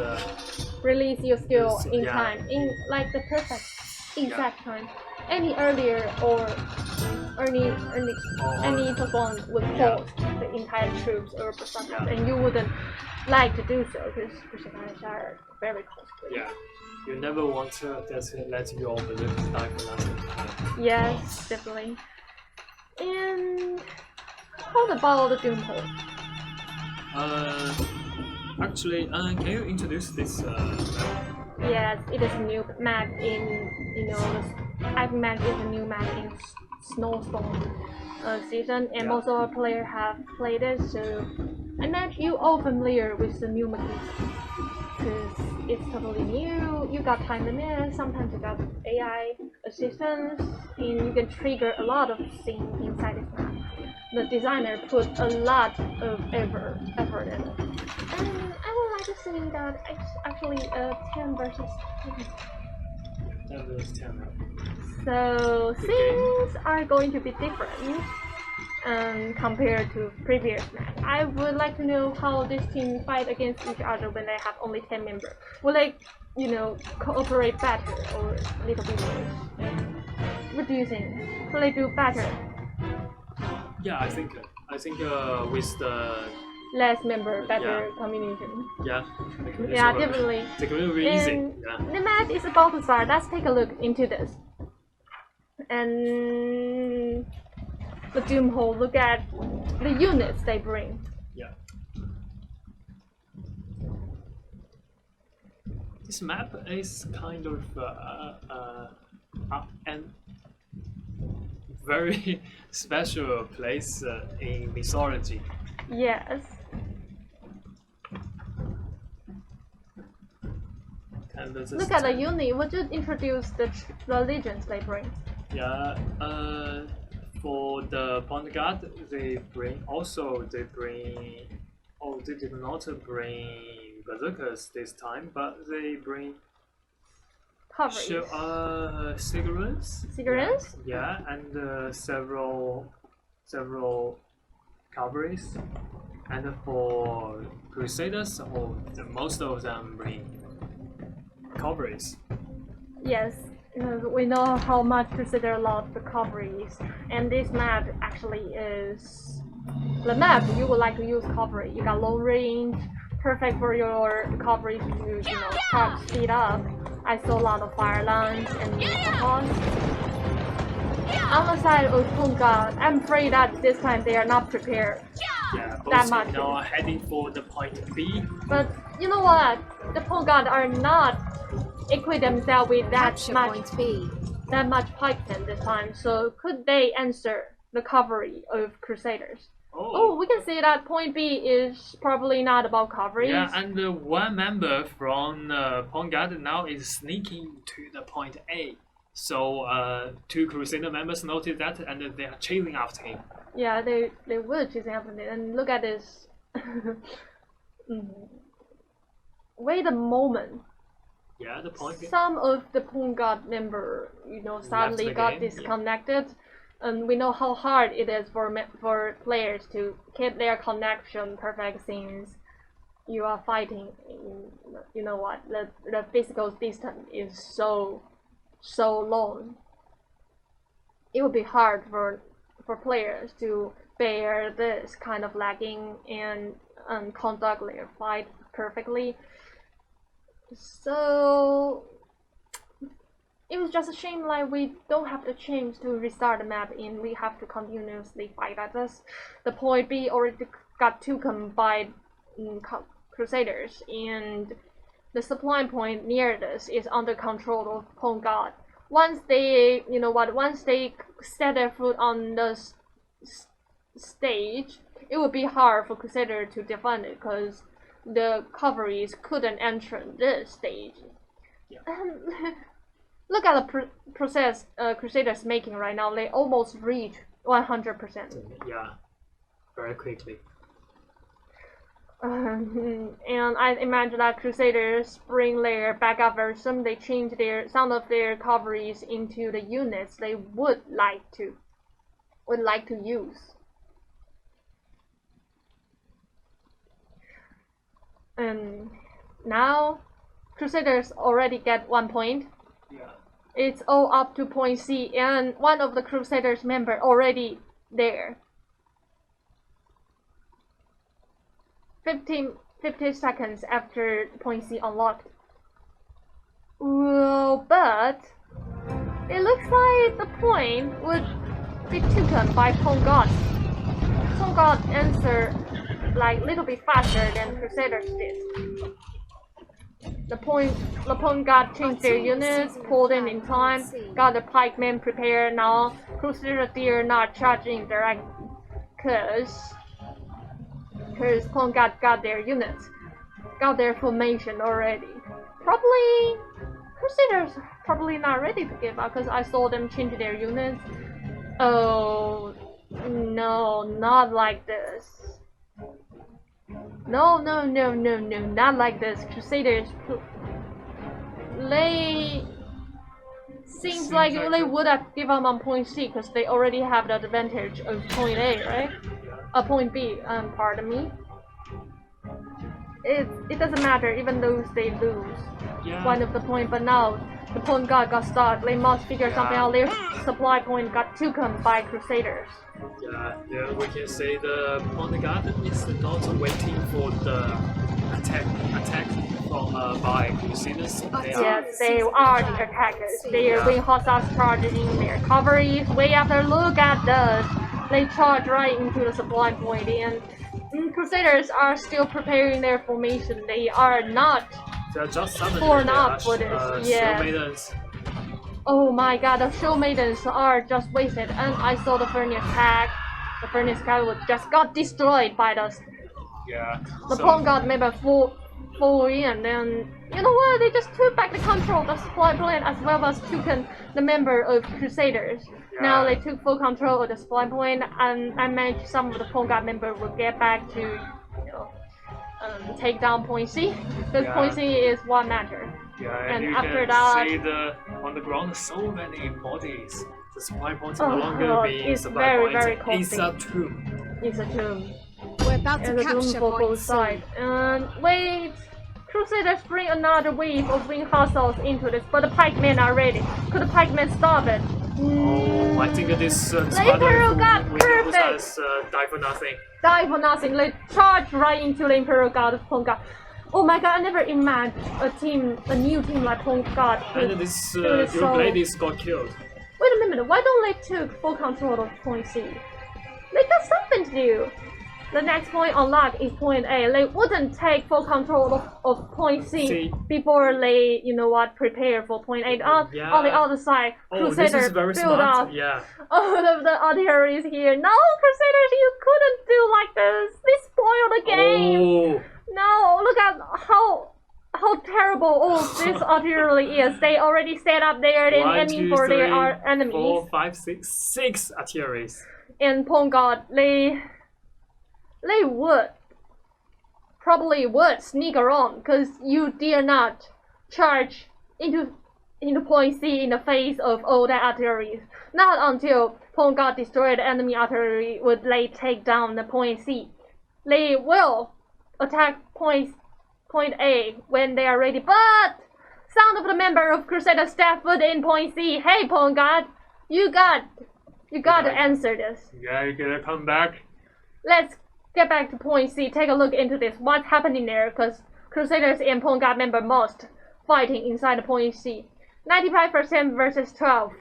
S2: release your skill in
S1: yeah.
S2: time, in like the perfect exact time. Any earlier or any perform would pause the entire troops or berserkers, and you wouldn't like to do so because berserkers are very costly.
S1: Yeah. You never want to just let your berserkers die for nothing.
S2: Yes, definitely. And how about the Doom Hole?
S1: Actually, can you introduce this?
S2: Yes, it is a new map in I've met with a new map in Snowstorm season, and most of our players have played it. So I know you all familiar with the new mechanics because it's totally new. You got time limit. Sometimes you got AI assistance, and you can trigger a lot of things inside this map. The designer put a lot of effort in it, and I would like to say that it's actually a 10 versus 10.
S1: 10 versus 10.
S2: So things are going to be different compared to previous match. I would like to know how this team fight against each other when they have only 10 members. Will they, cooperate better or a little bit worse? What do you think? Will they do better?
S1: Yeah, I think with the
S2: less member, better communication.
S1: Yeah.
S2: Definitely.
S1: It's really, really easy.
S2: The match is about to start. Let's take a look into this. And the Doom Hole, look at the units they bring.
S1: Yeah. This map is kind of an very special place in mythology.
S2: Yes.
S1: And
S2: look at the unit. Would you introduce the legions they bring?
S1: Yeah. For the point guard, they bring. Oh, they did not bring berserkers this time, but they bring. Cigarettes.
S2: Cigarettes?
S1: Yeah, and several cavalries. And for Crusaders, most of them bring cavalries.
S2: Yes, we know how much Crusader loves the cavalries, and this map actually is the map you would like to use cavalry. You got low range, perfect for your cavalry to charge speed up. I saw a lot of fire lines and weapons. On the side of Punga, I'm afraid that this time they are not prepared that much.
S1: Now heading for the point B.
S2: But you know what? The Punga are not equip themselves with that much pikemen this time. So could they answer the cavalry of Crusaders? Oh, we can see that point B is probably not about cavalry.
S1: Yeah, and one member from Point Guard now is sneaking to the point A. So 2 Crusader members noticed that, and they are chasing after him.
S2: Yeah, they were chasing after him. And look at this. Wait a moment.
S1: Yeah, the point.
S2: Some of the Point Guard member, suddenly got disconnected. And we know how hard it is for players to keep their connection perfect since you are fighting. You know what? The physical distance is so long. It would be hard for players to bear this kind of lagging and conduct their fight perfectly. So it was just a shame like we don't have the chance to restart the map and we have to continuously fight at this. The point B already got 2 combined Crusaders, and the supply point near this is under control of Point God. Once they, once they set their foot on the stage, it would be hard for Crusader to defend it because the cavalries couldn't enter this stage.
S1: Yeah.
S2: Look at the process Crusaders making right now. They almost reach 100%.
S1: Yeah, very quickly.
S2: And I imagine that Crusaders bring their backup version. They change some of their coverage into the units they would like to use. And now Crusaders already get 1 point.
S1: Yeah.
S2: It's all up to point C, and one of the Crusaders member already there. 50 seconds after point C unlocked. Well, but it looks like the point would be taken by Pawn God. Pawn God answered like a little bit faster than Crusaders did. The Pawn God changed their units, pulled in time, got the pikemen prepared. Now Crusaders are not charging direct, cause Pawn God got their units, got their formation already. Probably Crusaders probably not ready to give up, because I saw them change their units. Oh no, not like this. No, not like this. Crusaders, they seems like they would have given up on point C because they already have the advantage of point A, right? Point B, pardon me. It doesn't matter even though they lose one of the point, but now the Pawn God got stuck. They must figure something out. Their supply point got taken by Crusaders.
S1: Yeah, we can say the Pawn God is not waiting for the attack from by Crusaders.
S2: They are the attackers. They are when hostiles charging in their coverage. Way after, look at this. They charge right into the supply point, and Crusaders are still preparing their formation. They are not torn up for this. Yeah. Oh my god, the show maidens are just wasted. And I saw the furnace attack. The furnace attack just got destroyed by the Pawn God member full in. Then you know what? They just took back the control of the supply point as well as took the member of Crusaders. Now they took full control of the supply point, and I imagine some of the Pawn God member will get back to take down point C, because point C is what matters.
S1: Yeah, and after that, see on the ground so many bodies. The supply point no longer being supply point. It's a tomb.
S2: It's a tomb.
S3: We're about to capture
S2: for both sides. And wait, Crusaders bring another wave of wing hostiles into this, but the pikemen are ready. Could the pikemen stop it?
S1: Oh, I think this
S2: Imperial got perfect.
S1: Die for nothing.
S2: Die for nothing. They charge right into the Imperial God of Pawn God. Oh my god, I never imagined a new team like Pawn God.
S1: And this your ladies got killed.
S2: Wait a minute, why don't they take full control of point C? They got something to do. The next point unlocked is point A. They wouldn't take full control of point C before they, prepare for point A. On the other side, Crusaders build up all of the artillery here. No, Crusaders, you couldn't do like this. They spoiled the game.
S1: Oh.
S2: No, look at how terrible all this artillery is. They already set up their enemy for their enemies.
S1: 4, 5, 6 artilleries.
S2: And Pawn God, they probably would sneak around, because you dare not charge into point C in the face of all that artillery. Not until Pawn God destroyed the enemy artillery would they take down the point C. They will attack point A when they are ready, but some of the member of Crusader staff put in point C. Hey, Pawn God, you got to answer this.
S1: Yeah, you gotta come back.
S2: Let's get back to point C. Take a look into this. What's happening there? Because Crusaders and Pawn God member most fighting inside the point C. 95% versus 12.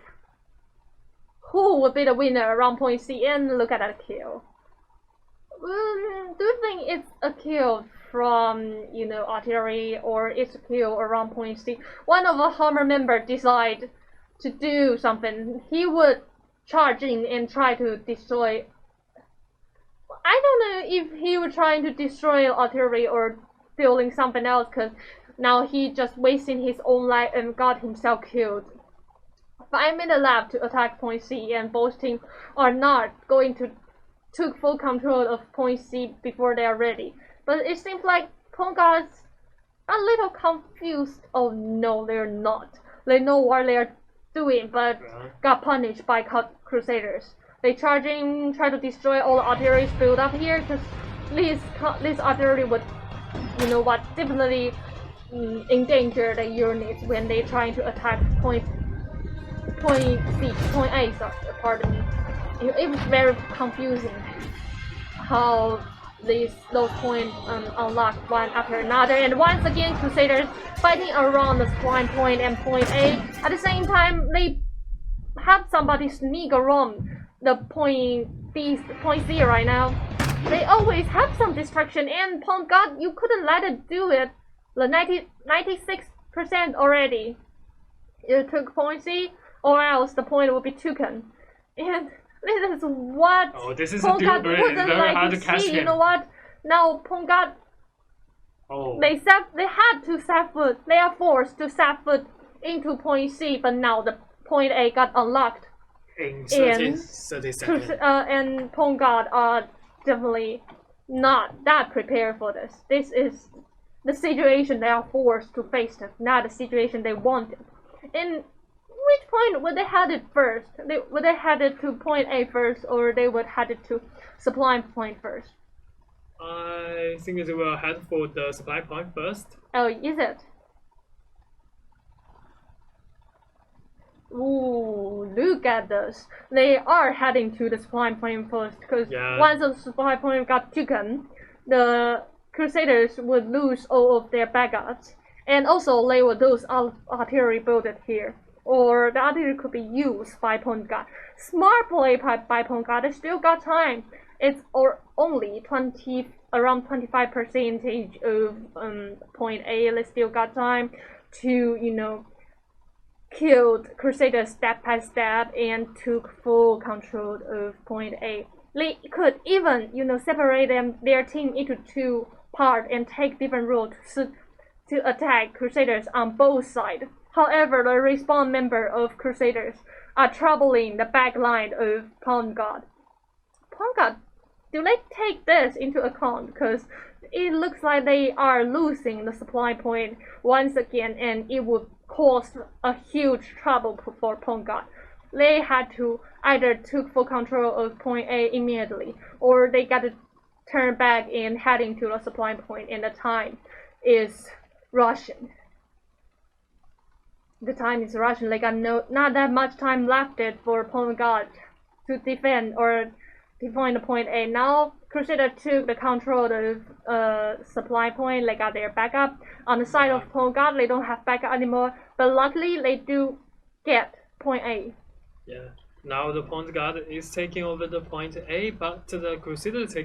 S2: Who would be the winner around point C? And look at that kill. Do you think it's a kill from artillery, or it's a kill around point C? One of the Hammer member decide to do something. He would charge in and try to destroy. I don't know if he was trying to destroy artillery or building something else, because Now he just wasting his own life and got himself killed. 5 minutes left to attack point C, and both teams are not going to took full control of point C before they are ready. But it seems like Point Guard's a little confused. Oh no, they're not. They know what they're doing, but got punished by Crusaders. They try to destroy all the artillery built up here, because this artillery would, you know what, definitely endanger the units when they trying to attack point A. Sorry, pardon me. It was very confusing how those points unlocked one after another, and once again Crusaders fighting around the spawn point and point A. At the same time, they have somebody sneak around the point C right now. They always have some distraction, and Point God, you couldn't let it do it. The 96% already. You took point C, or else the point will be taken. And this is what
S1: this is
S2: Point God
S1: wouldn't
S2: like to see. You know what? Now Point God, they had to set foot. They are forced to set foot into point C, but now the point A got unlocked.
S1: In 30 seconds.
S2: And Point God are definitely not that prepared for this. This is the situation they are forced to face, not the situation they wanted. In which point would they headed first? Would they headed to point A first, or they would headed to supply point first?
S1: I think they will head for the supply point first.
S2: Oh, is it? Ooh, look at this. They are heading to the supply point first, because once the supply point got taken, the Crusaders would lose all of their backups, and also they would lose artillery built here, or the artillery could be used by Point God. Smart play by Point God. They still got time. It's only around 25% of point A. They still got time to, you know, killed Crusaders step by step and took full control of point A. They could even, you know, separate their team into two parts and take different routes to attack Crusaders on both sides. However, the respawn member of Crusaders are troubling the back line of Point God. Point God, do they take this into account? Because it looks like they are losing the supply point once again, and it would cause a huge trouble for Point God. They had to either took full control of point A immediately, or they got to turn back and heading to the supply point, and the time is rushing. The time is rushing. They got not that much time left for Point God to defend or defend the point A. Now Crusader took the control of supply point. They got their backup. On the side of Point God, they don't have backup anymore, but luckily they do get point A.
S1: Yeah. Now the Point God is taking over the point A, but the Crusaders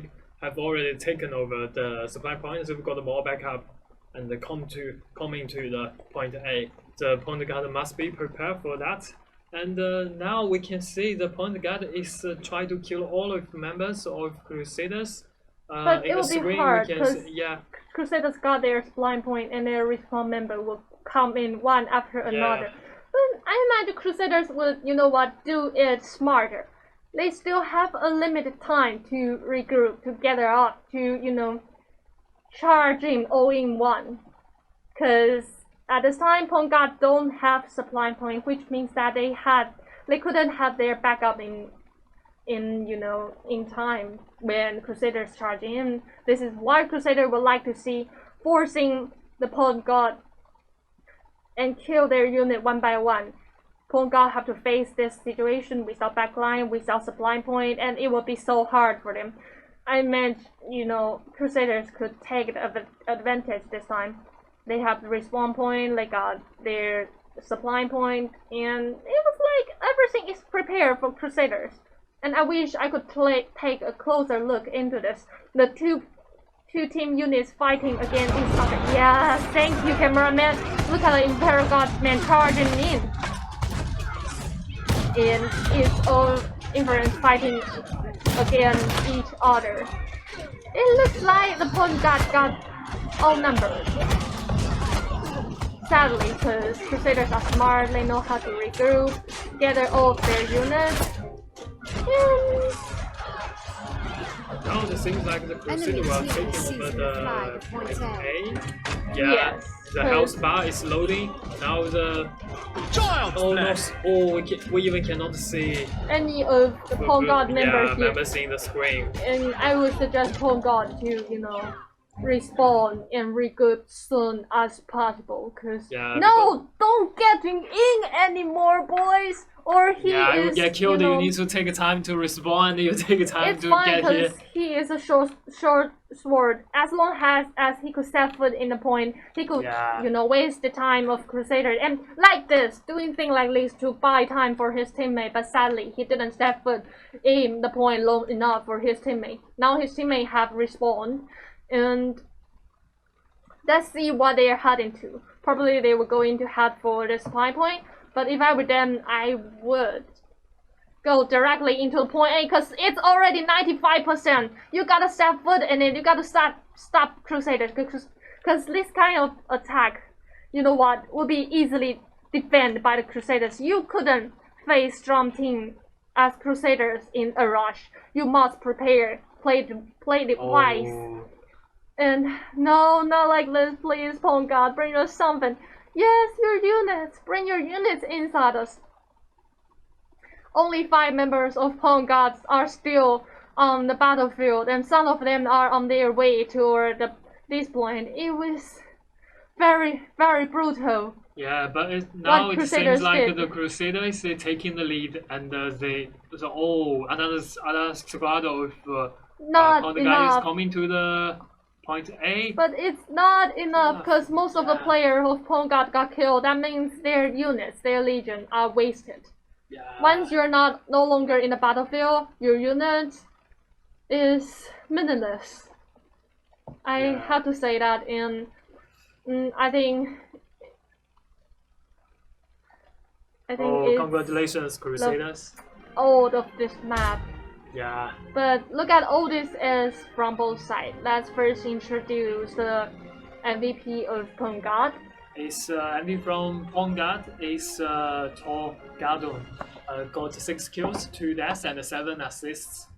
S1: have already taken over the supply point, so we've got more backup and they coming to the point A. The Point God must be prepared for that. And now we can see the Point God is trying to kill all of the members of Crusaders.
S2: But it will be hard because
S1: yeah,
S2: Crusaders got their supply point and their respawn member will come in one after another. But I imagine Crusaders would, you know what, do it smarter. They still have a limited time to regroup, to gather up, to, you know, charge in all in one. Because at this time, Point God don't have supply point, which means that they couldn't have their backup in time when Crusaders charge in. This is why Crusader would like to see forcing the Point God and kill their unit one by one. Point God have to face this situation without backline, without supply point, and it will be so hard for them. I meant, you know, Crusaders could take the advantage this time. They have the respawn point, they got their supply point, and it was like everything is prepared for Crusaders. And I wish I could take a closer look into this. The two team units fighting against each other. Yeah, thank you, cameraman. Look at the Imperial Guardsmen charging in. And it's all Imperials fighting against each other. It looks like the Point God got all numbers. sadly, because Crusaders are smart, they know how to regroup, gather all of their units, and
S1: Now it seems like the Crusaders are taking over the point A. Yeah,
S2: yes,
S1: the health bar is loading. Now the almost all we even cannot see
S2: any of the Pawn God members here.
S1: members in the screen.
S2: And I would suggest Pawn God to, respawn and regroup soon as possible. Cause don't get him in anymore, boys. Or he
S1: will get killed. You need to take time to respawn. You take time to get here.
S2: It's fine, he is a short sword. As long as he could set foot in the point, he could, waste the time of Crusader. And like this, doing things like this to buy time for his teammate. But sadly, he didn't step foot in the point long enough for his teammate. Now his teammate have respawned, and let's see what they are heading to. Probably they were going to head for the supply point. But if I were them, I would go directly into point A, because it's already 95%. You gotta step foot in it, you gotta stop Crusaders, because this kind of attack, would be easily defended by the Crusaders. You couldn't face strong team as Crusaders in a rush. You must prepare, play it wise. And no, not like this, please, Pawn God, bring us something. Yes, your units! Bring your units inside us! Only 5 members of Pawn Gods are still on the battlefield, and some of them are on their way toward this point. It was very, very brutal.
S1: Yeah, but now it seems like the Crusaders are taking the lead, and another squad of Pawn Gods is coming to the point A.
S2: But it's not enough, because most of the players of Pawn God got killed. That means their units, their legion, are wasted.
S1: Yeah.
S2: Once you're no longer in the battlefield, your unit is meaningless. I have to say that, and I think it's
S1: congratulations, Crusaders.
S2: Old of this map.
S1: Yeah.
S2: But look at all this is from both sides. Let's first introduce the MVP of Pawn God.
S1: It's MVP from Pawn God is Tor Gadon. Got 6 kills, 2 deaths, and 7 assists.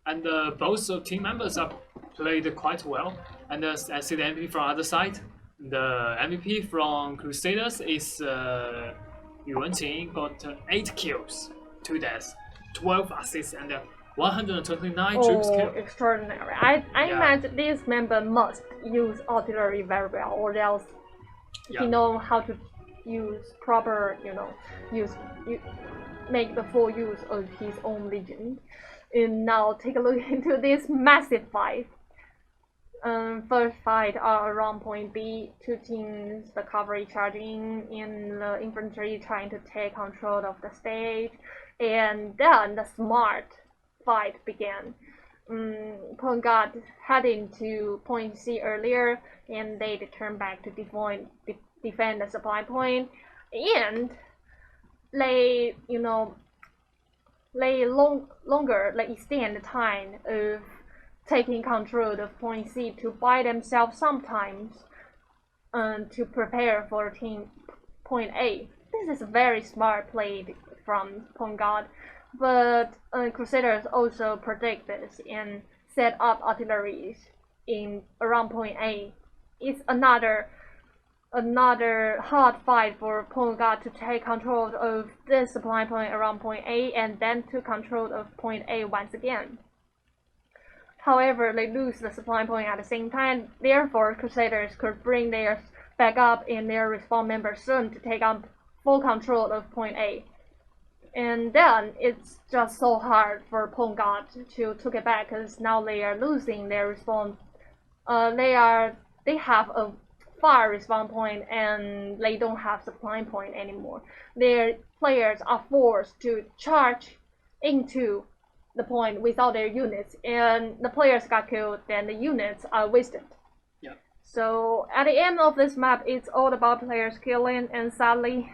S1: And both team members have played quite well. And I see the MVP from other side. The MVP from Crusaders is Yu Wenqing, got 8 kills, 2 deaths, 12 assists, and 129 troops killed.
S2: Extraordinary. I imagine this member must use artillery very well, or else he know how to use proper, make the full use of his own legion. And now take a look into this massive fight. First fight are around point B, 2 teams, the cavalry charging in the infantry trying to take control of the stage, and then the smart fight began. Pawn God heading to point C earlier, and they returned back to defend the supply point, and they extend the time of taking control of point C to buy themselves sometimes to prepare for team point A. This is very smart play from Pawn God, but Crusaders also predict this and set up artilleries in around point A. It's another hard fight for Pawn God to take control of this supply point around point A and then to control of point A once again. However, they lose the supply point at the same time, therefore Crusaders could bring theirs back up and their respawn members soon to take on full control of point A. And then it's just so hard for Pawn God to get back, because now they are losing their respawn. They have a far respawn point and they don't have supply point anymore. Their players are forced to charge into the point without their units, and the players got killed, then the units are wasted.
S1: Yeah.
S2: So at the end of this map, it's all about players killing, and sadly